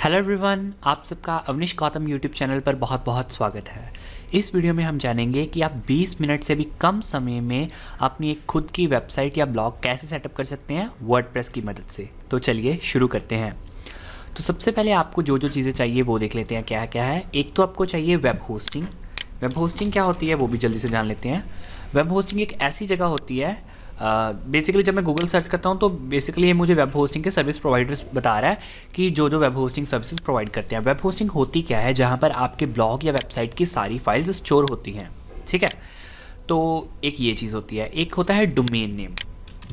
Hello everyone, आप सबका Awanish Gautam YouTube channel पर बहुत बहुत स्वागत है। इस वीडियो में हम जानेंगे कि आप 20 मिनट से भी कम समय में अपनी एक खुद की वेबसाइट या ब्लॉग कैसे सेटअप कर सकते हैं वर्डप्रेस की मदद से। तो चलिए शुरू करते हैं। तो सबसे पहले आपको जो जो चीज़ें चाहिए वो देख लेते हैं क्या क्या है। एक तो आपको चाहिए वेब होस्टिंग। वेब होस्टिंग क्या होती है वो भी जल्दी से जान लेते हैं। वेब होस्टिंग एक ऐसी जगह होती है, बेसिकली जब मैं गूगल सर्च करता हूँ तो बेसिकली ये मुझे वेब होस्टिंग के सर्विस प्रोवाइडर्स बता रहा है कि जो जो वेब होस्टिंग सर्विसेज प्रोवाइड करते हैं। वेब होस्टिंग होती क्या है, जहाँ पर आपके ब्लॉग या वेबसाइट की सारी फाइल्स स्टोर होती हैं। ठीक है, तो एक ये चीज़ होती है। एक होता है डोमेन नेम।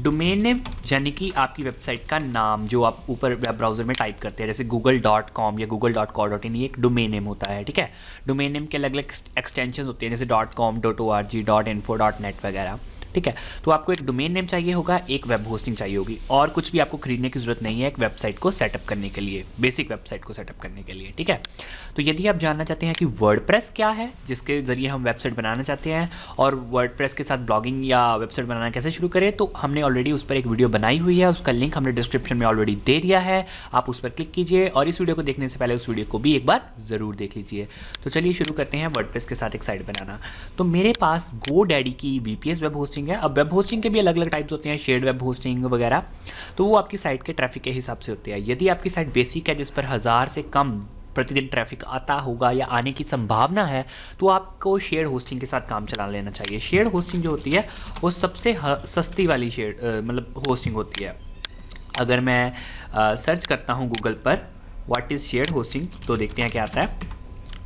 डोमेन नेम यानी कि आपकी वेबसाइट का नाम जो आप ऊपर वेब ब्राउज़र में टाइप करते हैं, जैसे google.com या google.co.in, ये एक डोमेन नेम होता है। ठीक है, डोमेन नेम के अलग अलग एक्सटेंशन होते हैं, जैसे .com, .org, .info, .net वगैरह। ठीक है, तो आपको एक डोमेन नेम चाहिए होगा, एक वेब होस्टिंग चाहिए होगी, और कुछ भी आपको खरीदने की ज़रूरत नहीं है एक वेबसाइट को सेटअप करने के लिए, बेसिक वेबसाइट को सेटअप करने के लिए। ठीक है, तो यदि आप जानना चाहते हैं कि वर्डप्रेस क्या है, जिसके ज़रिए हम वेबसाइट बनाना चाहते हैं, और वर्डप्रेस के साथ ब्लॉगिंग या वेबसाइट बनाना कैसे शुरू करें, तो हमने ऑलरेडी उस पर एक वीडियो बनाई हुई है, उसका लिंक हमने डिस्क्रिप्शन में ऑलरेडी दे दिया है। आप उस पर क्लिक कीजिए और इस वीडियो को देखने से पहले उस वीडियो को भी एक बार ज़रूर देख लीजिए। तो चलिए शुरू करते हैं वर्डप्रेस के साथ एक साइट बनाना। तो मेरे पास GoDaddy की VPS वेब होस्टिंग है। अब वेब होस्टिंग के भी अलग अलग टाइप्स होते हैं, शेयर्ड वेब होस्टिंग वगैरह, तो वो आपकी साइट के ट्रैफिक के हिसाब से होते हैं। यदि आपकी साइट बेसिक है जिस पर 1000 से कम प्रतिदिन ट्रैफिक आता होगा या आने की संभावना है, तो आपको शेयर्ड होस्टिंग के साथ काम चला लेना चाहिए। शेयर्ड होस्टिंग जो होती है वो सबसे सस्ती वाली शेयर्ड मतलब होस्टिंग होती है। अगर मैं सर्च करता हूँ गूगल पर व्हाट इज़ शेयर्ड होस्टिंग, तो देखते हैं क्या आता है।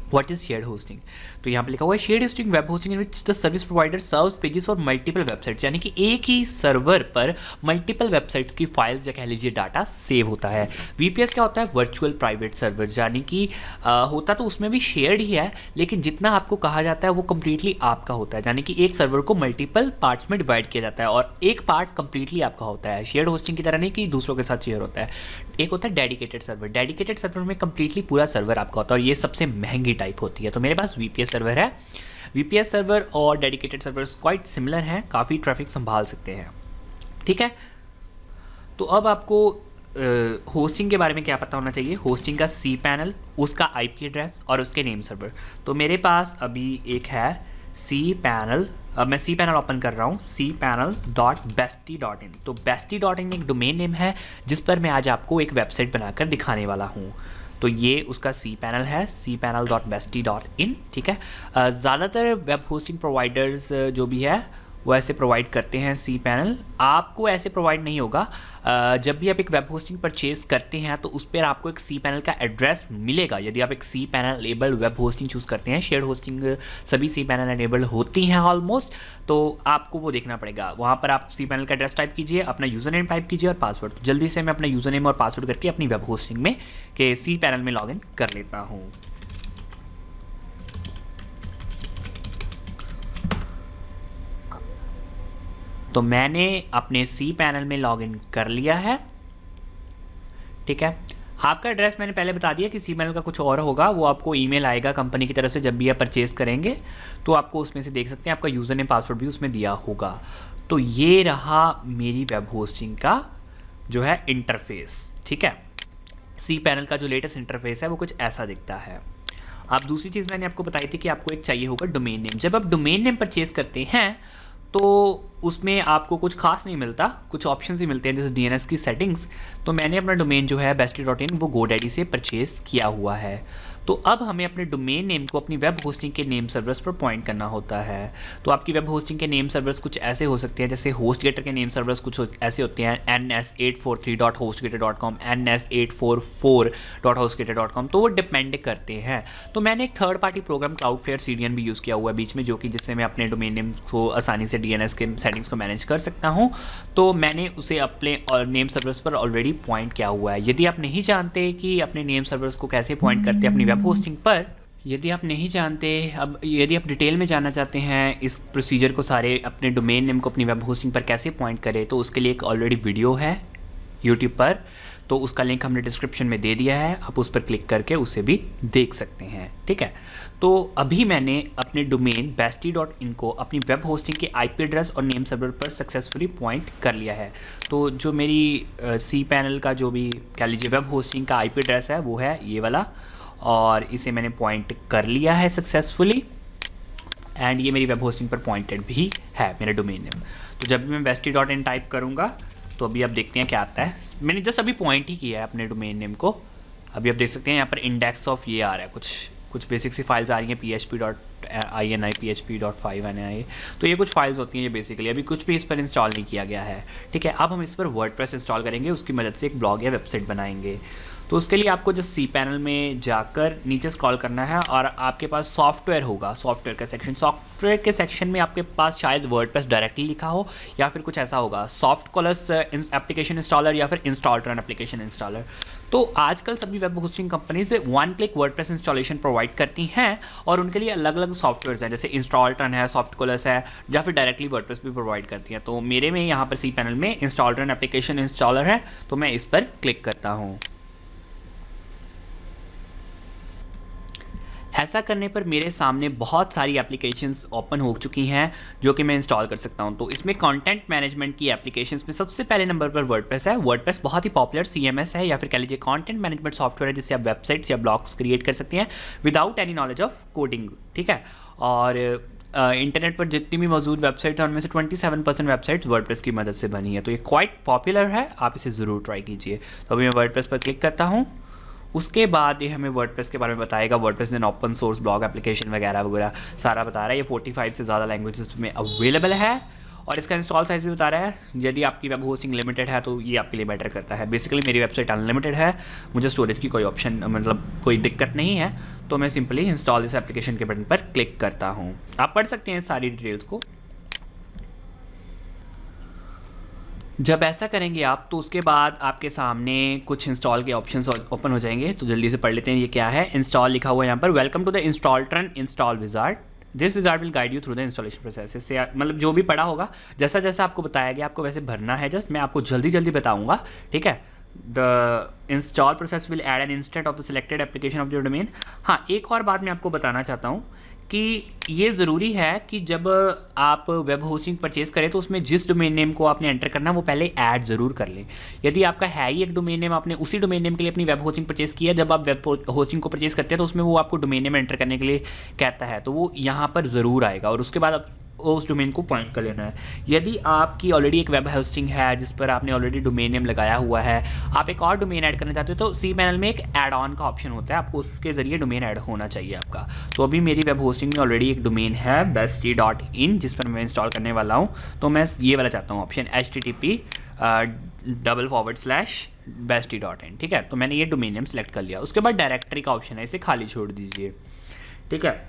व्हाट इज शेयर्ड होस्टिंग, तो यहाँ पे लिखा हुआ है shared hosting web hosting in which the service provider serves pages for multiple websites, यानी कि एक ही सर्वर पर मल्टीपल वेबसाइट्स की फाइल्स या कह लीजिए डाटा सेव होता है। VPS क्या होता है, वर्चुअल प्राइवेट सर्वर, यानी कि होता तो उसमें भी शेयर्ड ही है, लेकिन जितना आपको कहा जाता है वो कम्प्लीटली आपका होता है, यानी कि एक सर्वर को मल्टीपल पार्ट्स में डिवाइड किया जाता है और एक पार्ट कम्प्लीटली आपका होता है। शेयर्ड होस्टिंग की तरह नहीं कि दूसरों के साथ शेयर होता है। एक होता है डेडिकेटेड सर्वर। डेडिकेटेड सर्वर में कम्प्लीटली पूरा सर्वर आपका होता है, और ये सबसे महंगी टाइप होती है। तो मेरे पास VPS सर्वर है। VPS सर्वर और डेडिकेटेड सर्वर क्वाइट सिमिलर हैं, काफ़ी ट्रैफिक संभाल सकते हैं। ठीक है, तो अब आपको होस्टिंग के बारे में क्या पता होना चाहिए। होस्टिंग का cPanel, उसका IP एड्रेस और उसके नेम सर्वर। तो मेरे पास अभी एक है cPanel। अब मैं cPanel ओपन कर रहा हूँ, cPanel.bestie.in। तो bestie.in एक डोमेन नेम है जिस पर मैं आज आपको एक वेबसाइट बनाकर दिखाने वाला हूँ। तो ये उसका cPanel है, cPanel.bestie.in। ठीक है, ज़्यादातर वेब होस्टिंग प्रोवाइडर्स जो भी है वो ऐसे प्रोवाइड करते हैं cPanel। आपको ऐसे प्रोवाइड नहीं होगा। जब भी आप एक वेब होस्टिंग परचेज करते हैं तो उस पर आपको एक cPanel का एड्रेस मिलेगा। यदि आप एक cPanel enabled web hosting choose करते हैं, शेयर होस्टिंग सभी cPanel एनेबल्ड होती हैं ऑलमोस्ट, तो आपको वो देखना पड़ेगा। वहाँ पर आप cPanel का एड्रेस टाइप कीजिए, अपना यूज़र नेम टाइप कीजिए और पासवर्ड। तो जल्दी से मैं अपना यूज़र नेम और पासवर्ड करके अपनी वेब होस्टिंग में के cPanel में लॉगिन कर लेता हूँ। तो मैंने अपने cPanel में लॉगिन कर लिया है। ठीक है, आपका एड्रेस मैंने पहले बता दिया कि cPanel का कुछ और होगा, वो आपको ईमेल आएगा कंपनी की तरफ से जब भी आप परचेज करेंगे, तो आपको उसमें से देख सकते हैं, आपका यूज़र नेम पासवर्ड भी उसमें दिया होगा। तो ये रहा मेरी वेब होस्टिंग का जो है इंटरफेस। ठीक है, cPanel का जो लेटेस्ट इंटरफेस है वो कुछ ऐसा दिखता है। अब दूसरी चीज़ मैंने आपको बताई थी कि आपको एक चाहिए होगा डोमेन नेम। जब आप डोमेन नेम परचेज करते हैं तो उसमें आपको कुछ खास नहीं मिलता, कुछ ऑप्शंस ही मिलते हैं, जैसे DNS की सेटिंग्स। तो मैंने अपना डोमेन जो है bestie.in वो GoDaddy से परचेज़ किया हुआ है। तो अब हमें अपने डोमेन नेम को अपनी वेब होस्टिंग के नेम सर्वर्स पर पॉइंट करना होता है। तो आपकी वेब होस्टिंग के नेम सर्वर्स कुछ ऐसे हो सकते हैं, जैसे HostGator के नेम सर्वर्स कुछ ऐसे होते हैं, ns843.hostgator.com, ns844.hostgator.com, तो वो डिपेंड करते हैं। तो मैंने एक third party program Cloudflare CDN भी यूज़ किया हुआ है बीच में, जो कि जिससे मैं अपने डोमेन नेम को आसानी से DNS के सेटिंग्स को मैनेज कर सकता हूँ। तो मैंने उसे अपने नेम सर्वर्स पर ऑलरेडी पॉइंट किया हुआ है। यदि आप नहीं जानते कि अपने नेम सर्वर्स को कैसे पॉइंट करते हैं अपनी वेब होस्टिंग पर, यदि आप नहीं जानते, अब यदि आप डिटेल में जानना चाहते हैं इस प्रोसीजर को, सारे अपने डोमेन नेम को अपनी वेब होस्टिंग पर कैसे पॉइंट करें, तो उसके लिए एक ऑलरेडी वीडियो है यूट्यूब पर। तो उसका लिंक हमने डिस्क्रिप्शन में दे दिया है, आप उस पर क्लिक करके उसे भी देख सकते हैं। ठीक है, तो अभी मैंने अपने डोमेन bestie.in को अपनी वेब होस्टिंग के IP एड्रेस और नेम सर्वर पर सक्सेसफुली पॉइंट कर लिया है। तो जो मेरी cPanel का जो भी कह लीजिए वेब होस्टिंग का IP एड्रेस है वो है ये वाला, और इसे मैंने पॉइंट कर लिया है सक्सेसफुली, एंड ये मेरी वेब होस्टिंग पर पॉइंटेड भी है मेरा डोमेन नेम। तो जब भी मैं bestie.in टाइप करूँगा तो अभी आप देखते हैं क्या आता है। मैंने जस्ट अभी पॉइंट ही किया है अपने डोमेन नेम को। अभी आप देख सकते हैं यहाँ पर इंडेक्स ऑफ ये आ रहा है, कुछ बेसिक सी फाइल्स आ रही हैं php.ini php.5ini। तो ये कुछ फाइल्स होती हैं ये बेसिकली, अभी कुछ भी इस पर इंस्टॉल नहीं किया गया है। ठीक है, अब हम इस पर वर्डप्रेस इंस्टॉल करेंगे, उसकी मदद से एक ब्लॉग या वेबसाइट बनाएंगे। तो उसके लिए आपको जस्ट cPanel में जाकर नीचे स्क्रॉल करना है और आपके पास सॉफ्टवेयर होगा, सॉफ्टवेयर का सेक्शन। सॉफ्टवेयर के सेक्शन में आपके पास शायद वर्डप्रेस डायरेक्टली लिखा हो या फिर कुछ ऐसा होगा, सॉफ्ट कॉलस एप्लीकेशन इंस्टॉलर या फिर इंस्टॉलर एप्लीकेशन इंस्टॉलर। तो आजकल सभी web hosting companies 1 click WordPress installation provide करती हैं और उनके लिए अलग अलग सॉफ्टवेयर्स हैं, जैसे इंस्टॉलर है, सॉफ्ट कॉलस है, या फिर डायरेक्टली वर्डप्रेस भी प्रोवाइड करती हैं। तो मेरे में यहाँ पर cPanel में इंस्टॉलर एप्लीकेशन इंस्टॉलर है, तो मैं इस पर क्लिक करता हूँ। ऐसा करने पर मेरे सामने बहुत सारी एप्लीकेशंस ओपन हो चुकी हैं जो कि मैं इंस्टॉल कर सकता हूं। तो इसमें कंटेंट मैनेजमेंट की एप्लीकेशंस में सबसे पहले नंबर पर वर्डप्रेस है। वर्डप्रेस बहुत ही पॉपुलर CMS है या फिर कह लीजिए कंटेंट मैनेजमेंट सॉफ्टवेयर है, जिससे आप वेबसाइट्स या ब्लॉग्स क्रिएट कर सकते हैं without any knowledge of coding. ठीक है, और इंटरनेट पर जितनी भी मौजूद वेबसाइट हैं उनमें से 27% वेबसाइट्स वर्डप्रेस की मदद से बनी है। तो ये क्वाइट पॉपुलर है, आप इसे ज़रूर ट्राई कीजिए। तो अभी मैं वर्डप्रेस पर क्लिक करता हूँ। उसके बाद ये हमें वर्डप्रेस के बारे में बताएगा। WordPress an open source blog application वगैरह वगैरह सारा बता रहा है। ये 45 से ज़्यादा लैंग्वेजेस में अवेलेबल है और इसका इंस्टॉल साइज़ भी बता रहा है। यदि आपकी वेब होस्टिंग लिमिटेड है तो ये आपके लिए बेटर करता है। बेसिकली मेरी वेबसाइट अनलिमिटेड है, मुझे स्टोरेज की कोई ऑप्शन मतलब कोई दिक्कत नहीं है, तो मैं सिंपली इंस्टॉल इस एप्लीकेशन के बटन पर क्लिक करता हूँ। आप पढ़ सकते हैं सारी डिटेल्स को। जब ऐसा करेंगे आप तो उसके बाद आपके सामने कुछ इंस्टॉल के ऑप्शंस ओपन हो जाएंगे। तो जल्दी से पढ़ लेते हैं ये क्या है। इंस्टॉल लिखा हुआ है यहाँ पर, welcome to the installer install wizard, this wizard will guide you through the installation process. इससे मतलब जो भी पढ़ा होगा जैसा जैसा आपको बताया गया आपको वैसे भरना है। जस्ट मैं आपको जल्दी जल्दी बताऊँगा। ठीक है, the install process will add an instance of the selected application of your domain. हाँ, एक और बात मैं आपको बताना चाहता हूँ कि ये ज़रूरी है कि जब आप वेब होस्टिंग परचेज़ करें तो उसमें जिस डोमेन नेम को आपने एंटर करना है वो पहले ऐड ज़रूर कर लें। यदि आपका है ही एक डोमेन नेम, आपने उसी डोमेन नेम के लिए अपनी वेब होस्टिंग परचेज़ किया, जब आप वेब होस्टिंग को परचेज़ करते हैं तो उसमें वो आपको डोमेन नेम एंटर करने के लिए कहता है, तो वो यहाँ पर ज़रूर आएगा और उसके बाद उस डोमेन को पॉइंट कर लेना है। यदि आपकी ऑलरेडी एक वेब होस्टिंग है जिस पर आपने ऑलरेडी डोमेन नेम लगाया हुआ है, आप एक और डोमेन ऐड करना चाहते हो, तो cPanel में एक ऐड ऑन का ऑप्शन होता है, आपको उसके ज़रिए डोमेन ऐड होना चाहिए आपका। तो अभी मेरी वेब होस्टिंग में ऑलरेडी एक डोमेन है bestie.in जिस पर मैं इंस्टॉल करने वाला हूँ, तो मैं ये वाला चाहता हूँ ऑप्शन http://bestie.in। ठीक है, तो मैंने ये डोमेन नेम सेलेक्ट कर लिया। उसके बाद डायरेक्टरी का ऑप्शन है, इसे खाली छोड़ दीजिए। ठीक है,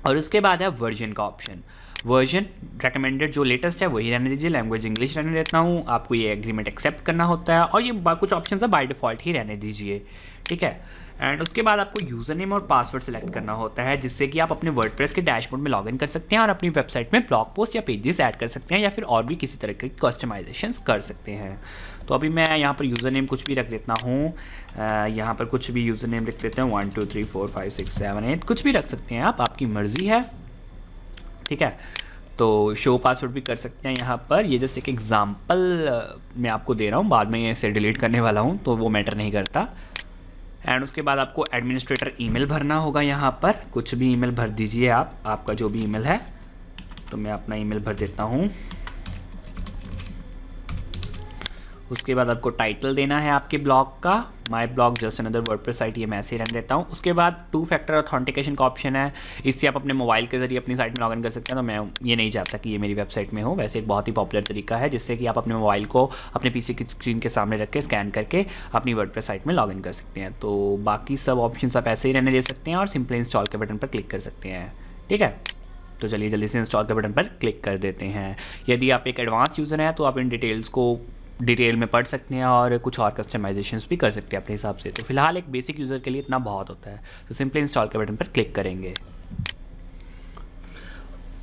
और उसके बाद है वर्जन का ऑप्शन। वर्जन रेकमेंडेड जो लेटेस्ट है वही रहने दीजिए, लैंग्वेज इंग्लिश रहने देता हूँ। आपको ये एग्रीमेंट एक्सेप्ट करना होता है और ये कुछ ऑप्शन है बाय डिफ़ॉल्ट ही रहने दीजिए। ठीक है, एंड उसके बाद आपको यूज़र नेम और पासवर्ड सेलेक्ट करना होता है, जिससे कि आप अपने वर्डप्रेस के डैशबोर्ड में लॉगिन कर सकते हैं और अपनी वेबसाइट में ब्लॉग पोस्ट या पेजेस ऐड कर सकते हैं या फिर और भी किसी तरह के कस्टमाइजेशंस कर सकते हैं। तो अभी मैं यहाँ पर यूज़र नेम कुछ भी रख देता हूँ, यहाँ पर कुछ भी यूज़र नेम लिख देते हैं, 1 2 3 4 5 6 7 8 कुछ भी रख सकते हैं आप, आपकी मर्ज़ी है। ठीक है, तो शो पासवर्ड भी कर सकते हैं यहाँ पर। ये जस्ट एक एग्जांपल मैं आपको दे रहा हूँ, बाद में इसे डिलीट करने वाला हूँ तो वो मैटर नहीं करता। एंड उसके बाद आपको एडमिनिस्ट्रेटर ईमेल भरना होगा। यहाँ पर कुछ भी ईमेल भर दीजिए आप, आपका जो भी ईमेल है। तो मैं अपना ईमेल भर देता हूँ। उसके बाद आपको टाइटल देना है आपके ब्लॉग का, my blog just another WordPress site, ये मैं ऐसे ही रहने देता हूँ। उसके बाद 2 फैक्टर ऑथेंटिकेशन का ऑप्शन है, इससे आप अपने मोबाइल के जरिए अपनी साइट में लॉगिन कर सकते हैं। तो मैं ये नहीं चाहता कि ये मेरी वेबसाइट में हो। वैसे एक बहुत ही पॉपुलर तरीका है जिससे कि आप अपने मोबाइल को अपने पीसी की स्क्रीन के सामने रख के स्कैन करके अपनी वर्डप्रेस साइट में लॉगिन कर सकते हैं। तो बाकी सब ऑप्शन आप ऐसे ही रहने दे सकते हैं और सिंपली इंस्टॉल के बटन पर क्लिक कर सकते हैं। ठीक है, तो चलिए जल्दी से इंस्टॉल के बटन पर क्लिक कर देते हैं। यदि आप एक एडवांस यूज़र हैं तो आप इन डिटेल्स को डिटेल में पढ़ सकते हैं और कुछ और कस्टमाइजेशंस भी कर सकते हैं अपने हिसाब से। तो फिलहाल एक बेसिक यूज़र के लिए इतना बहुत होता है। तो सिंपली इंस्टॉल के बटन पर क्लिक करेंगे।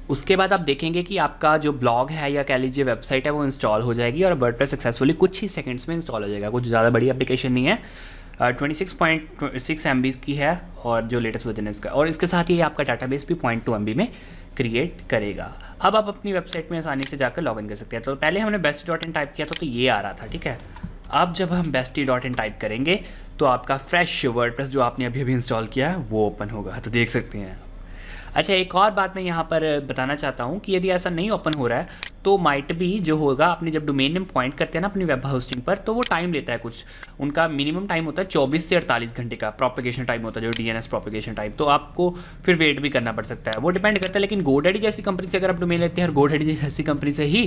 उसके बाद आप देखेंगे कि आपका जो ब्लॉग है या कह लीजिए वेबसाइट है वो इंस्टॉल हो जाएगी और वर्डप्रेस सक्सेसफुली कुछ ही सेकंड्स में इंस्टॉल हो जाएगा। कुछ ज़्यादा बड़ी एप्लीकेशन नहीं है, 26.6 MB की है और जो लेटेस्ट वर्जन है इसका, और इसके साथ ही आपका डाटाबेस भी 0.2 MB में क्रिएट करेगा। अब आप अपनी वेबसाइट में आसानी से जाकर लॉगिन कर सकते हैं। तो पहले हमने bestie.in टाइप किया था तो ये आ रहा था, ठीक है। अब जब हम bestie.in टाइप करेंगे तो आपका फ्रेश वर्डप्रेस जो आपने अभी अभी इंस्टॉल किया है वो ओपन होगा, तो देख सकते हैं। अच्छा, एक और बात मैं यहाँ पर बताना चाहता हूँ कि यदि ऐसा नहीं ओपन हो रहा है तो माइट भी जो होगा, अपनी जब डोमेन नेम पॉइंट करते हैं ना अपनी वेब होस्टिंग पर, तो वो टाइम लेता है कुछ। उनका मिनिमम टाइम होता है 24 से 48 घंटे का प्रोपेगेशन टाइम होता है, जो DNS प्रोपेगेशन टाइम। तो आपको फिर वेट भी करना पड़ सकता है, वो डिपेंड करता है। लेकिन GoDaddy जैसी कंपनी से अगर आप डोमेन लेते हैं और GoDaddy जैसी कंपनी से ही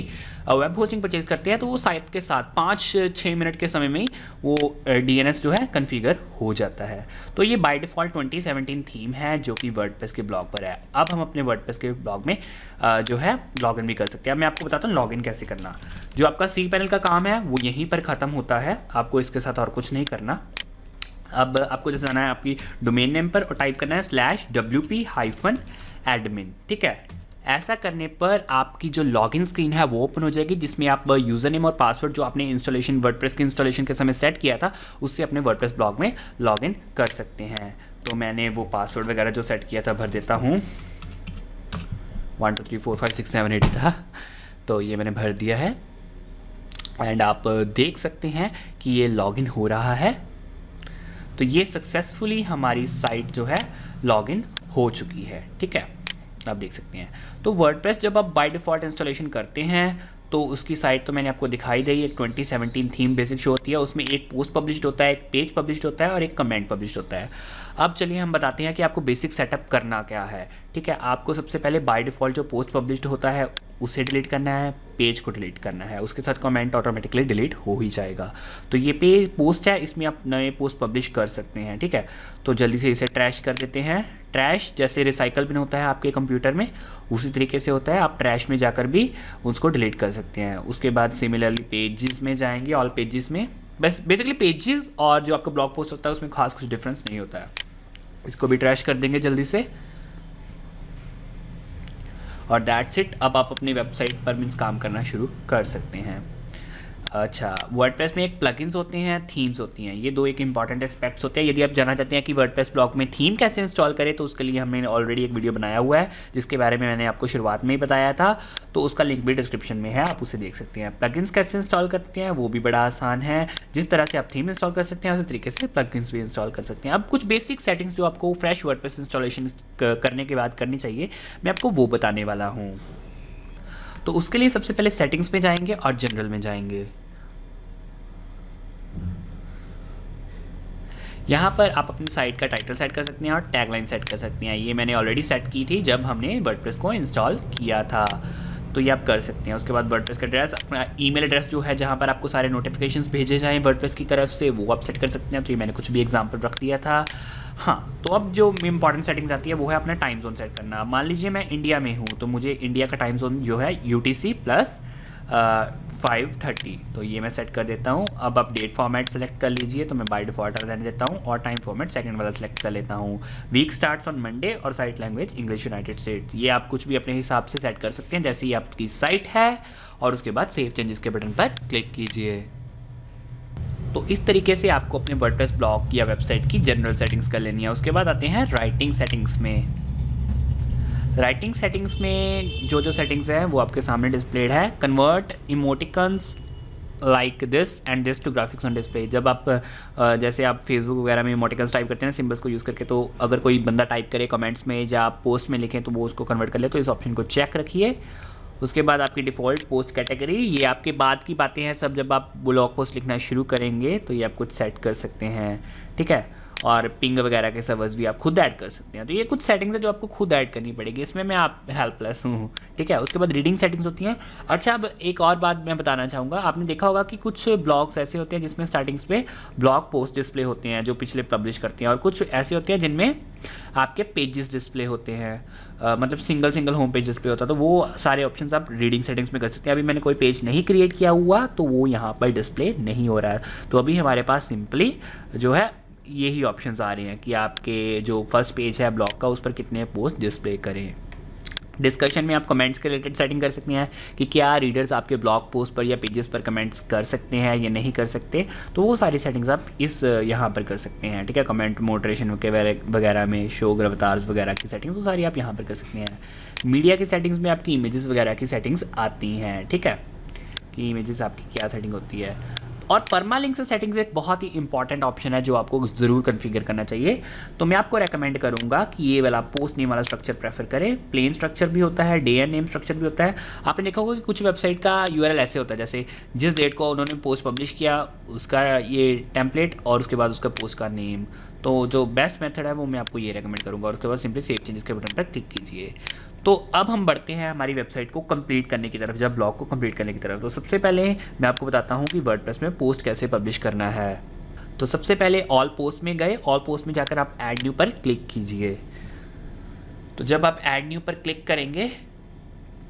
वेब होस्टिंग परचेज करते हैं तो वो साइट के साथ 5-6 मिनट के समय में ही वो DNS जो है कन्फिगर हो जाता है। तो ये बाय डिफ़ॉल्ट 2017 थीम है जो कि वर्डप्रेस के ब्लॉग पर है। अब हम अपने वर्डप्रेस के ब्लॉग में जो है लॉगिन भी कर सकते हैं। अब मैं आपको बताता हूँ लॉगिन कैसे करना। जो आपका cPanel का काम है वो यहीं पर ख़त्म होता है, आपको इसके साथ और कुछ नहीं करना। अब आपको जैसे जाना है आपकी डोमेन नेम पर और टाइप करना है /wp-admin, ठीक है। ऐसा करने पर आपकी जो लॉगिन स्क्रीन है वो ओपन हो जाएगी, जिसमें आप यूज़र नेम और पासवर्ड जो आपने इंस्टॉलेशन वर्डप्रेस के इंस्टॉलेशन के समय सेट किया था उससे अपने वर्डप्रेस ब्लॉग में लॉगिन कर सकते हैं। तो मैंने वो पासवर्ड वगैरह जो सेट किया था भर देता हूँ, 1 2 3 4 5 6 7 8 था, तो ये मैंने भर दिया है। एंड आप देख सकते हैं कि ये लॉगिन हो रहा है। तो ये सक्सेसफुली हमारी साइट जो है लॉगिन हो चुकी है, ठीक है, आप देख सकते हैं। तो वर्डप्रेस जब आप बाय डिफ़ॉल्ट इंस्टॉलेशन करते हैं तो उसकी साइट तो मैंने आपको दिखाई दी, एक 2017 थीम बेसिक शो होती है, उसमें एक पोस्ट पब्लिश्ड होता है, एक पेज पब्लिश्ड होता है और एक कमेंट पब्लिश्ड होता है। अब चलिए हम बताते हैं कि आपको बेसिक सेटअप करना क्या है, ठीक है। आपको सबसे पहले बाय डिफ़ॉल्ट जो पोस्ट पब्लिश्ड होता है उसे डिलीट करना है, पेज को डिलीट करना है, उसके साथ कमेंट ऑटोमेटिकली डिलीट हो ही जाएगा। तो ये पेज पोस्ट है, इसमें आप नए पोस्ट पब्लिश कर सकते हैं, ठीक है। तो जल्दी से इसे ट्रैश कर देते हैं। ट्रैश जैसे रिसाइकल बिन होता है आपके कंप्यूटर में उसी तरीके से होता है, आप ट्रैश में जाकर भी उसको डिलीट कर सकते हैं। उसके बाद सिमिलरली पेजेस में जाएंगे, ऑल पेजेस में, बस बेसिकली पेजेस और जो आपका ब्लॉग पोस्ट होता है उसमें खास कुछ डिफरेंस नहीं होता है। इसको भी ट्रैश कर देंगे जल्दी से और दैट्स इट। अब आप अपनी वेबसाइट पर मीन्स काम करना शुरू कर सकते हैं। अच्छा, वर्डप्रेस में एक प्लगइन्स होते हैं, थीम्स होती हैं, ये दो एक इंपॉर्टेंट एस्पेक्ट्स होते हैं। यदि आप जानना चाहते हैं कि वर्डप्रेस ब्लॉग में थीम कैसे इंस्टॉल करें तो उसके लिए हमने ऑलरेडी एक वीडियो बनाया हुआ है जिसके बारे में मैंने आपको शुरुआत में ही बताया था, तो उसका लिंक भी डिस्क्रिप्शन में है, आप उसे देख सकते हैं। प्लगइन्स कैसे इंस्टॉल करते हैं वो भी बड़ा आसान है, जिस तरह से आप थीम इंस्टॉल कर सकते हैं उसी तरीके से प्लगइन्स भी इंस्टॉल कर सकते हैं। अब कुछ बेसिक सेटिंग्स जो आपको फ्रेश वर्डप्रेस इंस्टॉलेशन करने के बाद करनी चाहिए, मैं आपको वो बताने वाला हूँ। तो उसके लिए सबसे पहले सेटिंग्स में जाएंगे और जनरल में जाएंगे। यहाँ पर आप अपनी साइट का टाइटल सेट कर सकते हैं और टैगलाइन सेट कर सकते हैं। ये मैंने ऑलरेडी सेट की थी जब हमने वर्डप्रेस को इंस्टॉल किया था, तो ये आप कर सकते हैं। उसके बाद वर्डप्रेस का एड्रेस, अपना ईमेल एड्रेस जो है जहाँ पर आपको सारे नोटिफिकेशंस भेजे जाएँ वर्डप्रेस की तरफ से, वो आप सेट कर सकते हैं। तो ये मैंने कुछ भी एग्जांपल रख दिया था। हाँ, तो अब जो इंपॉर्टेंट सेटिंग्स आती है वो है अपना टाइम जोन सेट करना। मान लीजिए मैं इंडिया में हूँ तो मुझे इंडिया का टाइम जोन जो है UTC + 5:30, तो ये मैं सेट कर देता हूँ। अब आप डेट फॉर्मेट सेलेक्ट कर लीजिए, तो मैं बाय डिफ़ॉल्ट रहने देता हूँ और टाइम फॉर्मेट सेकंड वाला सेलेक्ट कर लेता हूँ। वीक स्टार्ट्स ऑन मंडे और site language English United states. ये आप कुछ भी अपने हिसाब से सेट कर सकते हैं जैसे ही आपकी साइट है, और उसके बाद सेव चेंजेस के बटन पर क्लिक कीजिए। तो इस तरीके से आपको अपने वर्डप्रेस ब्लॉग या वेबसाइट की जनरल सेटिंग्स कर लेनी है। उसके बाद आते हैं राइटिंग सेटिंग्स में। राइटिंग सेटिंग्स में जो सेटिंग्स हैं वो आपके सामने डिस्प्लेड है। Convert emoticons like this and this to graphics on display. जब आप जैसे आप फेसबुक वगैरह में इमोटिकन्स टाइप करते हैं सिंबल्स को यूज़ करके, तो अगर कोई बंदा टाइप करे कमेंट्स में या आप पोस्ट में लिखें तो वो उसको कन्वर्ट कर ले, तो इस ऑप्शन को चेक रखिए। उसके बाद आपकी डिफ़ॉल्ट पोस्ट कैटेगरी, ये आपके बाद की बातें हैं सब, जब आप ब्लॉग पोस्ट लिखना शुरू करेंगे तो ये आप कुछ सेट कर सकते हैं, ठीक है। और पिंग वगैरह के सर्वर्स भी आप खुद ऐड कर सकते हैं। तो ये कुछ सेटिंग्स है जो आपको खुद ऐड करनी पड़ेगी, इसमें मैं आप हेल्पलेस हूँ, ठीक है। उसके बाद रीडिंग सेटिंग्स होती हैं। अच्छा, अब एक और बात मैं बताना चाहूँगा, आपने देखा होगा कि कुछ ब्लॉग्स ऐसे होते हैं जिसमें स्टार्टिंग्स पे ब्लॉग पोस्ट डिस्प्ले होते हैं जो पिछले पब्लिश करते हैं, और कुछ ऐसे होते हैं जिनमें आपके पेजेस डिस्प्ले होते हैं, मतलब सिंगल होम पेज डिस्प्ले होता है। तो वो सारे ऑप्शंस आप रीडिंग सेटिंग्स में कर सकते हैं। अभी मैंने कोई पेज नहीं क्रिएट किया हुआ तो वो यहाँ पर डिस्प्ले नहीं हो रहा है, तो अभी हमारे पास सिंपली जो है यही ऑप्शंस आ रहे हैं कि आपके जो फर्स्ट पेज है ब्लॉग का उस पर कितने पोस्ट डिस्प्ले करें, डिस्कशन में आप कमेंट्स के रिलेटेड सेटिंग कर सकते हैं कि क्या रीडर्स आपके ब्लॉग पोस्ट पर या पेजेस पर कमेंट्स कर सकते हैं या नहीं कर सकते, तो वो सारी सेटिंग्स आप इस यहाँ पर कर सकते हैं, ठीक है। कमेंट मोडरेशन वगैरह में, शो अवतार्स वगैरह की सेटिंग्स वो सारी आप यहाँ पर कर सकते हैं। मीडिया की सेटिंग्स में आपकी इमेजेस वगैरह की सेटिंग्स आती हैं, ठीक है, कि इमेजेस आपकी क्या सेटिंग होती है। और परमालिंक से सेटिंग्स एक बहुत ही इंपॉर्टेंट ऑप्शन है जो आपको ज़रूर कॉन्फ़िगर करना चाहिए। तो मैं आपको रेकमेंड करूंगा कि ये वाला पोस्ट नेम वाला स्ट्रक्चर प्रेफर करें। प्लेन स्ट्रक्चर भी होता है, डे एंड नेम स्ट्रक्चर भी होता है। आपने देखा होगा कि कुछ वेबसाइट का यूआरएल ऐसे होता है, जैसे जिस डेट को उन्होंने पोस्ट पब्लिश किया उसका ये टेम्पलेट और उसके बाद उसका पोस्ट का नेम। तो जो बेस्ट मेथड है वो मैं आपको ये रेकमेंड करूँगा, और उसके बाद सिंपली सेव चेंजेस के बटन पर क्लिक कीजिए। तो अब हम बढ़ते हैं हमारी वेबसाइट को कंप्लीट करने की तरफ, जब ब्लॉग को कंप्लीट करने की तरफ। तो सबसे पहले मैं आपको बताता हूँ कि वर्डप्रेस में पोस्ट कैसे पब्लिश करना है। तो सबसे पहले ऑल पोस्ट में गए, ऑल पोस्ट में जाकर आप ऐड न्यू पर क्लिक कीजिए। तो जब आप ऐड न्यू पर क्लिक करेंगे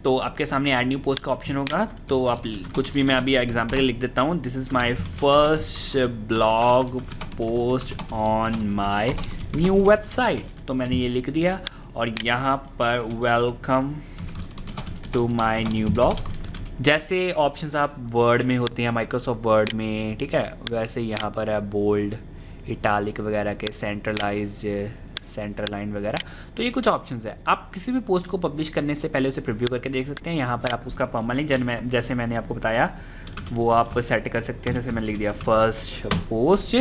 तो आपके सामने ऐड न्यू पोस्ट का ऑप्शन होगा। तो आप कुछ भी, मैं अभी एग्जाम्पल लिख देता हूँ, this is my first blog post on my new website. तो मैंने ये लिख दिया और यहाँ पर welcome to my new blog. जैसे ऑप्शंस आप वर्ड में होते हैं माइक्रोसॉफ्ट वर्ड में, ठीक है, वैसे यहाँ पर है बोल्ड, इटालिक वगैरह के, सेंट्रलाइज्ड, सेंटर लाइन वगैरह। तो ये कुछ ऑप्शंस है। आप किसी भी पोस्ट को पब्लिश करने से पहले उसे प्रीव्यू करके देख सकते हैं। यहाँ पर आप उसका परमालिंक जैसे मैंने आपको बताया वो आप सेट कर सकते हैं। जैसे मैंने लिख दिया फर्स्ट पोस्ट,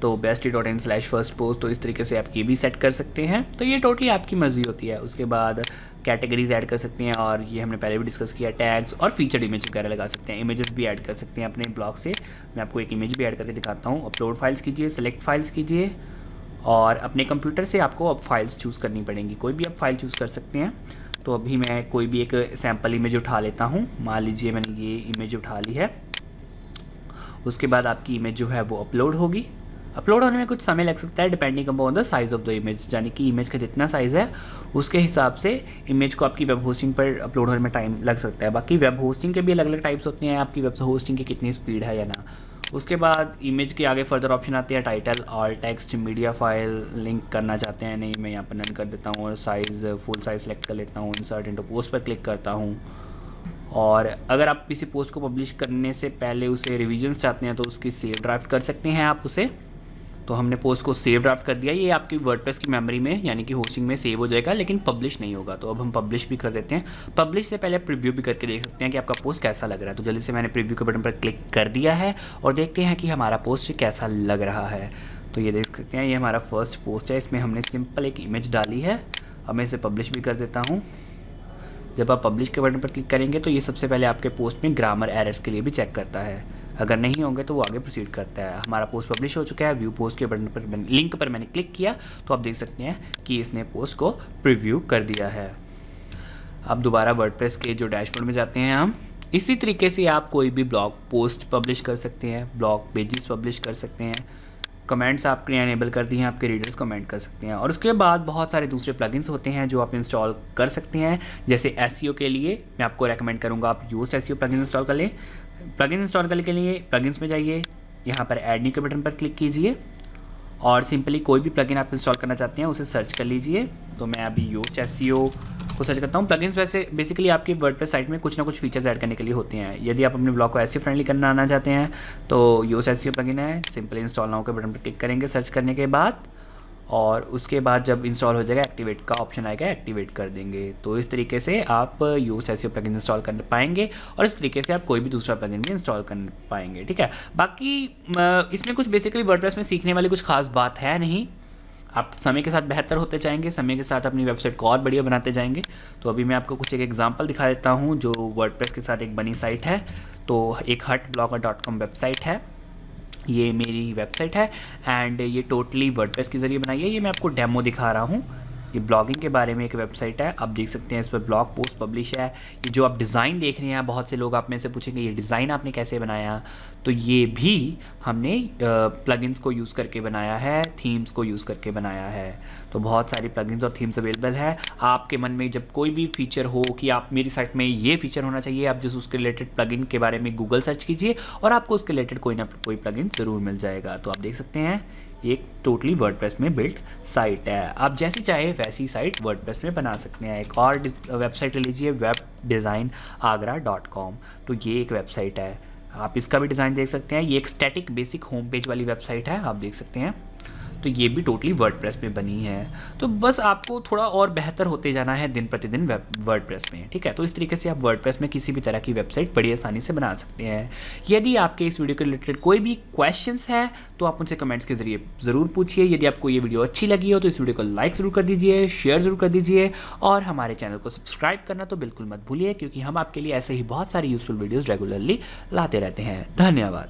तो bestie.in/first post, तो इस तरीके से आप ये भी सेट कर सकते हैं। तो ये टोटली आपकी मर्जी होती है। उसके बाद कैटेगरीज ऐड कर सकते हैं, और ये हमने पहले भी डिस्कस किया, टैग्स और फीचर्ड इमेज वगैरह लगा सकते हैं। इमेजेस भी ऐड कर सकते हैं अपने ब्लॉग से। मैं आपको एक इमेज भी ऐड करके दिखाता हूँ। अपलोड फाइल्स कीजिए, सेलेक्ट फाइल्स कीजिए, और अपने कंप्यूटर से आपको अब फाइल्स चूज़ करनी पड़ेंगी। कोई भी आप फाइल चूज़ कर सकते हैं। तो अभी मैं कोई भी एक सैम्पल इमेज उठा लेता हूँ। मान लीजिए मैंने ये इमेज उठा ली है। उसके बाद आपकी इमेज जो है वो अपलोड होगी। अपलोड होने में कुछ समय लग सकता है, depending upon the size of the image, यानी कि इमेज का जितना साइज़ है उसके हिसाब से इमेज को आपकी वेब होस्टिंग पर अपलोड होने में टाइम लग सकता है। बाकी वेब होस्टिंग के भी अलग अलग टाइप्स होते हैं, आपकी वेब होस्टिंग की कितनी स्पीड है या ना। उसके बाद इमेज के आगे फर्दर ऑप्शन आते हैं, title, all text, media file, link करना चाहते हैं नहीं, मैं यहाँ पर नन कर देता हूँ, और साइज़ फुल साइज़ सेलेक्ट कर लेता हूँ, इंसर्ट इनटू पोस्ट पर क्लिक करता हूँ। और अगर आप किसी पोस्ट को पब्लिश करने से पहले उसे रिविजन्स चाहते हैं तो उसकी सेव ड्राफ्ट कर सकते हैं आप उसे। तो हमने पोस्ट को सेव ड्राफ्ट कर दिया, ये आपकी वर्डप्रेस की मेमोरी में यानी कि होस्टिंग में सेव हो जाएगा, लेकिन पब्लिश नहीं होगा। तो अब हम पब्लिश भी कर देते हैं। पब्लिश से पहले प्रीव्यू भी करके देख सकते हैं कि आपका पोस्ट कैसा लग रहा है। तो जल्दी से मैंने प्रीव्यू के बटन पर क्लिक कर दिया है और देखते हैं कि हमारा पोस्ट कैसा लग रहा है। तो ये देख सकते हैं, ये हमारा फर्स्ट पोस्ट है। इसमें हमने सिंपल एक इमेज डाली है। अब मैं इसे पब्लिश भी कर देता हूँ। जब आप पब्लिश के बटन पर क्लिक करेंगे तो ये सबसे पहले आपके पोस्ट में ग्रामर एरर्स के लिए भी चेक करता है। अगर नहीं होंगे तो वो आगे प्रोसीड करता है। हमारा पोस्ट पब्लिश हो चुका है। व्यू पोस्ट के बटन पर लिंक पर मैंने क्लिक किया तो आप देख सकते हैं कि इसने पोस्ट को प्रीव्यू कर दिया है। अब दोबारा वर्डप्रेस के जो डैशबोर्ड में जाते हैं हम। इसी तरीके से आप कोई भी ब्लॉग पोस्ट पब्लिश कर सकते हैं, ब्लॉग पेजेस पब्लिश कर सकते हैं। कमेंट्स आपने एनेबल कर दिए हैं, आपके रीडर्स कमेंट कर सकते हैं। और उसके बाद बहुत सारे दूसरे प्लगइन्स होते हैं जो आप इंस्टॉल कर सकते हैं। जैसे एसईओ के लिए मैं आपको रेकमेंड करूंगा आप यूस्ट एसईओ प्लगइन इंस्टॉल कर लें। प्लगइन इंस्टॉल करने के लिए प्लगइन्स में जाइए, यहाँ पर ऐड न्यू के बटन पर क्लिक कीजिए और सिंपली कोई भी प्लगइन आप इंस्टॉल करना चाहते हैं उसे सर्च कर लीजिए। तो मैं अभी यूस्ट एसईओ को सर्च करता हूँ। प्लगइन्स वैसे बेसिकली आपकी वर्डप्रेस साइट में कुछ ना कुछ फीचर्स ऐड करने के लिए होते हैं। यदि आप अपने ब्लॉग को एसईओ फ्रेंडली करना आना चाहते हैं तो यूस्ट एसईओ प्लगइन है। सिंपली इंस्टॉल नाउ के बटन पर क्लिक करेंगे सर्च करने के बाद, और उसके बाद जब इंस्टॉल हो जाएगा एक्टिवेट का ऑप्शन आएगा, एक्टिवेट कर देंगे। तो इस तरीके से आप यूस्ट एसईओ प्लगइन इंस्टॉल कर पाएंगे और इस तरीके से आप कोई भी दूसरा प्लगइन भी इंस्टॉल कर पाएंगे। ठीक है, बाकी इसमें कुछ बेसिकली वर्डप्रेस में सीखने वाली कुछ खास बात है नहीं। आप समय के साथ बेहतर होते जाएंगे, समय के साथ अपनी वेबसाइट को और बढ़िया बनाते जाएंगे। तो अभी मैं आपको कुछ एक एग्जांपल दिखा देता हूँ जो वर्डप्रेस के साथ एक बनी साइट है। तो एक hutblogger.com वेबसाइट है, ये मेरी वेबसाइट है एंड ये टोटली वर्डप्रेस के ज़रिए बनाई है। ये मैं आपको डेमो दिखा रहा हूँ। ये ब्लॉगिंग के बारे में एक वेबसाइट है, आप देख सकते हैं इस पर ब्लॉग पोस्ट पब्लिश है। ये जो आप डिज़ाइन देख रहे हैं, बहुत से लोग आप में से पूछेंगे ये डिज़ाइन आपने कैसे बनाया, तो ये भी हमने प्लगइन्स को यूज़ करके बनाया है, थीम्स को यूज़ करके बनाया है। तो बहुत सारी प्लगइन्स और थीम्स अवेलेबल है। आपके मन में जब कोई भी फीचर हो कि आप मेरी साइट में ये फीचर होना चाहिए, आप जिस उसके रिलेटेड प्लगइन के बारे में गूगल सर्च कीजिए और आपको उसके रिलेटेड कोई ना कोई प्लगइन ज़रूर मिल जाएगा। तो आप देख सकते हैं ये एक टोटली वर्डप्रेस में बिल्ट साइट है। आप जैसी चाहे वैसी साइट वर्डप्रेस में बना सकते हैं। एक और वेबसाइट ले लीजिए webdesignagra.com। तो ये एक वेबसाइट है, आप इसका भी डिज़ाइन देख सकते हैं। ये एक स्टैटिक बेसिक होम पेज वाली वेबसाइट है, आप देख सकते हैं। तो ये भी टोटली वर्डप्रेस में बनी है। तो बस आपको थोड़ा और बेहतर होते जाना है दिन प्रतिदिन वर्डप्रेस में, ठीक है। तो इस तरीके से आप वर्डप्रेस में किसी भी तरह की वेबसाइट बड़ी आसानी से बना सकते हैं। यदि आपके इस वीडियो के रिलेटेड कोई भी क्वेश्चंस है तो आप मुझसे कमेंट्स के जरिए ज़रूर पूछिए। यदि आपको ये वीडियो अच्छी लगी हो तो इस वीडियो को लाइक ज़रूर कर दीजिए, शेयर ज़रूर कर दीजिए और हमारे चैनल को सब्सक्राइब करना तो बिल्कुल मत भूलिए, क्योंकि हम आपके लिए ऐसे ही बहुत सारी यूज़फुल वीडियोज़ रेगुलरली लाते रहते हैं। धन्यवाद।